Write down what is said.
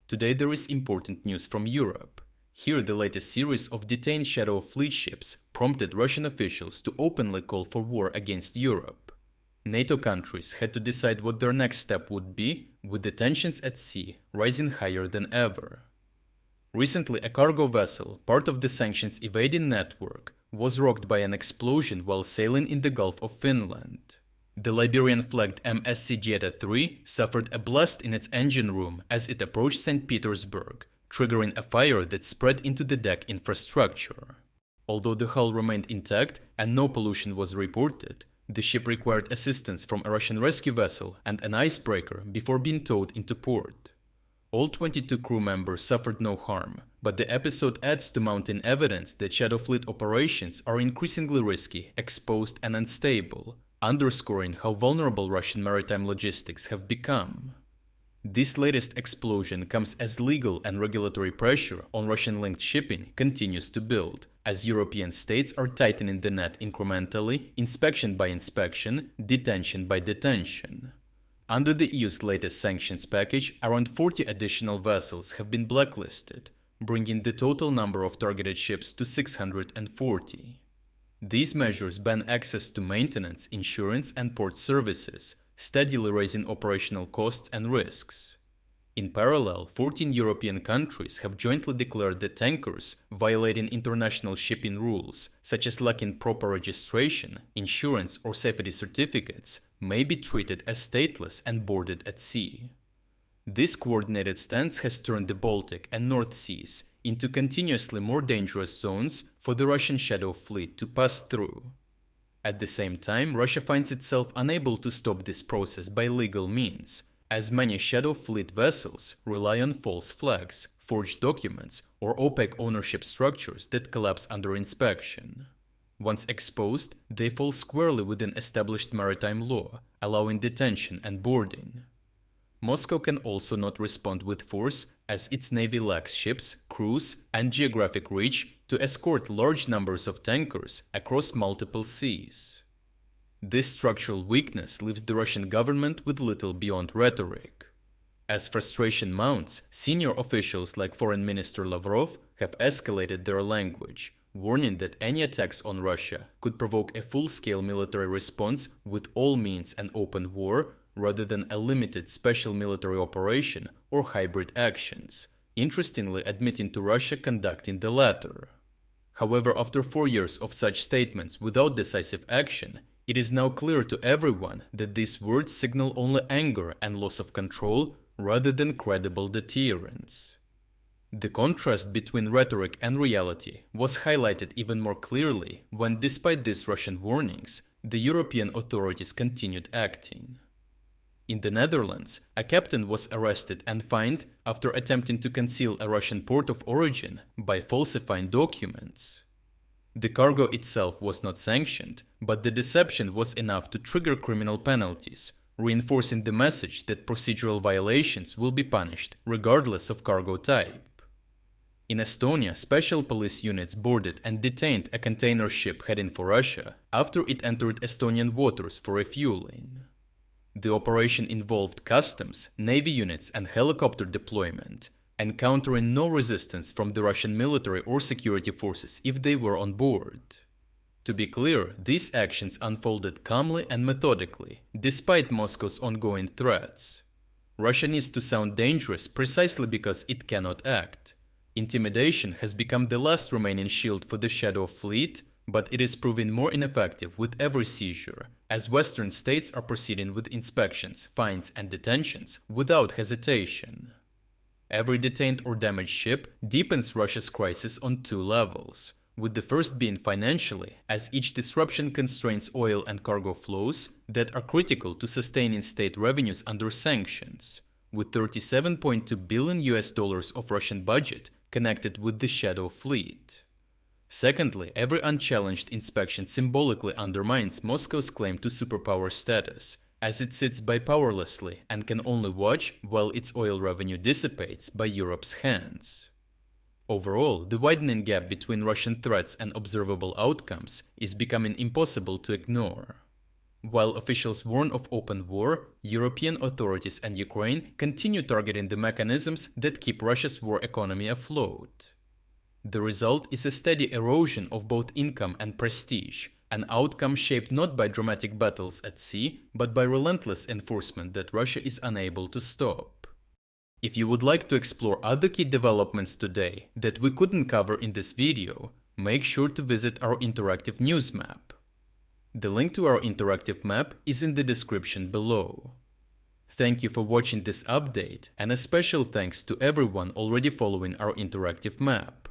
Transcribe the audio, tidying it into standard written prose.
Today there is important news from Europe. Here the latest series of detained shadow fleet ships prompted Russian officials to openly call for war against Europe. NATO countries had to decide what their next step would be, with the tensions at sea rising higher than ever. Recently, a cargo vessel, part of the sanctions-evading network, was rocked by an explosion while sailing in the Gulf of Finland. The Liberian-flagged MSC Giada 3 suffered a blast in its engine room as it approached Saint Petersburg, triggering a fire that spread into the deck infrastructure. Although the hull remained intact and no pollution was reported, the ship required assistance from a Russian rescue vessel and an icebreaker before being towed into port. All 22 crew members suffered no harm, but the episode adds to mounting evidence that Shadow Fleet operations are increasingly risky, exposed and unstable, underscoring how vulnerable Russian maritime logistics have become. This latest explosion comes as legal and regulatory pressure on Russian-linked shipping continues to build, as European states are tightening the net incrementally, inspection by inspection, detention by detention. Under the EU's latest sanctions package, around 40 additional vessels have been blacklisted, bringing the total number of targeted ships to 640. These measures ban access to maintenance, insurance and port services, steadily raising operational costs and risks. In parallel, 14 European countries have jointly declared that tankers violating international shipping rules, such as lacking proper registration, insurance or safety certificates, may be treated as stateless and boarded at sea. This coordinated stance has turned the Baltic and North Seas into continuously more dangerous zones for the Russian Shadow Fleet to pass through. At the same time, Russia finds itself unable to stop this process by legal means, as many Shadow Fleet vessels rely on false flags, forged documents, or opaque ownership structures that collapse under inspection. Once exposed, they fall squarely within established maritime law, allowing detention and boarding. Moscow can also not respond with force as its navy lacks ships, crews, and geographic reach to escort large numbers of tankers across multiple seas. This structural weakness leaves the Russian government with little beyond rhetoric. As frustration mounts, senior officials like Foreign Minister Lavrov have escalated their language, warning that any attacks on Russia could provoke a full-scale military response with all means an open war rather than a limited special military operation or hybrid actions, interestingly admitting to Russia conducting the latter. However, after 4 years of such statements without decisive action, it is now clear to everyone that these words signal only anger and loss of control rather than credible deterrence. The contrast between rhetoric and reality was highlighted even more clearly when, despite these Russian warnings, the European authorities continued acting. In the Netherlands, a captain was arrested and fined after attempting to conceal a Russian port of origin by falsifying documents. The cargo itself was not sanctioned, but the deception was enough to trigger criminal penalties, reinforcing the message that procedural violations will be punished regardless of cargo type. In Estonia, special police units boarded and detained a container ship heading for Russia after it entered Estonian waters for refueling. The operation involved customs, navy units and helicopter deployment, encountering no resistance from the Russian military or security forces if they were on board. To be clear, these actions unfolded calmly and methodically, despite Moscow's ongoing threats. Russia needs to sound dangerous precisely because it cannot act. Intimidation has become the last remaining shield for the Shadow Fleet, but it is proving more ineffective with every seizure, as Western states are proceeding with inspections, fines and detentions without hesitation. Every detained or damaged ship deepens Russia's crisis on 2 levels, with the first being financially, as each disruption constrains oil and cargo flows that are critical to sustaining state revenues under sanctions, with $37.2 billion of Russian budget connected with the Shadow Fleet. Secondly, every unchallenged inspection symbolically undermines Moscow's claim to superpower status, as it sits by powerlessly and can only watch while its oil revenue dissipates by Europe's hands. Overall, the widening gap between Russian threats and observable outcomes is becoming impossible to ignore. While officials warn of open war, European authorities and Ukraine continue targeting the mechanisms that keep Russia's war economy afloat. The result is a steady erosion of both income and prestige, an outcome shaped not by dramatic battles at sea, but by relentless enforcement that Russia is unable to stop. If you would like to explore other key developments today that we couldn't cover in this video, make sure to visit our interactive news map. The link to our interactive map is in the description below. Thank you for watching this update, and a special thanks to everyone already following our interactive map.